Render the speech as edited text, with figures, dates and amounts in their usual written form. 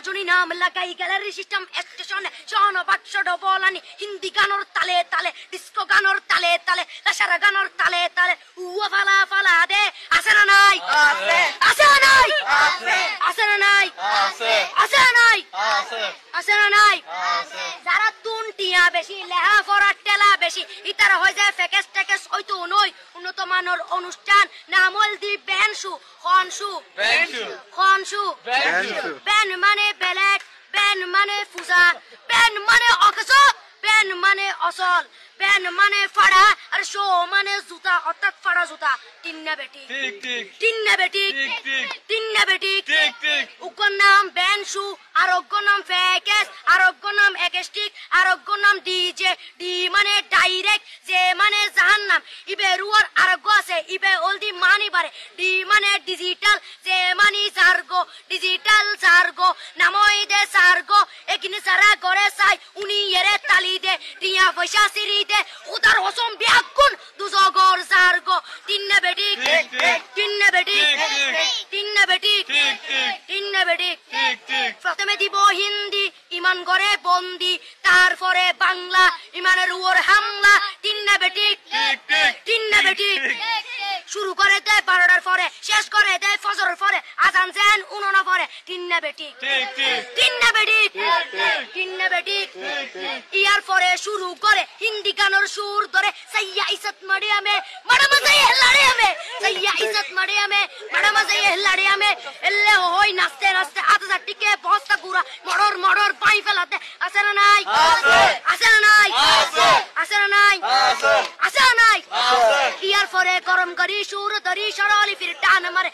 Johnny নাম লাগাই gallery system স্টেশনে শোন বাক্স ডবলানি হিন্দি গানোর তালে তালে ডিস্কো গানোর তালে তালে লাসারা গানোর তালে তালে উয়া ফালা ফালা দে আছে না নাই আছে আছে না নাই আছে আছে না নাই আছে আছে না নাই আছে আছে না নাই আছে যারা তুনটিয়া বেশি লেহা ফরা টেলা বেশি ইতারা হয়ে যায় ফেকেস টেকেস হয়তো নই উন্নত মানের অনুষ্ঠান নামল দি বেনশু খনশু খনশু বেন মানে বেলেট বেন মানে ফুজা বেন মানে অকস বেন মানে অসল বেন মানে ফাড়া আর শো মানে জুতা অর্থাৎ ফাড়া জুতা তিন্না বেটি ঠিক ঠিক তিন্না বেটি ঠিক ঠিক তিন্না বেটি ঠিক ঠিক উকর নাম বেনশু আরোগ্য নাম ফেকেস আরোগ্য নাম একেস্টিক আরোগ্য নাম ডিজে ডি মানে ডাইরেক্ট যে মানে জাহান্নাম ইবে রুয়ার আরোগ্য আছে ইবে অলদি মানি বারে ডি মানে ডিজিটাল যে মানি সার্গো ডিজিটাল সার্গো নামই দে সার্গো একিনি সারা করে সাই উনি এরে তালি দে টিয়া পয়সা সিরি দে উদার হসম বিয়াকুন দুজগর সার্গো তিন্না বেটি ঠিক ঠিক তিন্না বেটি ঠিক ঠিক তিন্না বেটি ঠিক ঠিক তিন্না বেটি ঠিক ঠিক প্রথমে দিব হিন্দি ইমান করে বন্দি তারপরে বাংলা ইমানের উপর হামলা তিন্না বেটি ঠিক ঠিক তিন্না বেটি শুরু করে দেয় 12টার পরে শেষ করে দেয় ফজরের পরে আজান দেন 19 পরে তিন্না বেটি ঠিক ঠিক তিন্না বেটি ঠিক ঠিক তিন্না বেটি ঠিক ঠিক ইয়ার পরে শুরু করে হিন্দি গানের সুর ধরে সাইয়া ইজ্জত মারিয়া মে ম্যাডাম সাইয়া লাড়িয়া মে সাইয়া ইজ্জত মারিয়া মে ম্যাডাম সাইয়া লাড়িয়া মে এলে হই নাচতে নাচতে আধা টিকে বস্তা গুড়া মড়র মড়র পাই ফেলাতে আছে না নাই আছে আছে না নাই আছে আছে না নাই আছে আছে না নাই আছে ইয়ার পরে গরম করি সুর ধরি সরলি ফির টান মারে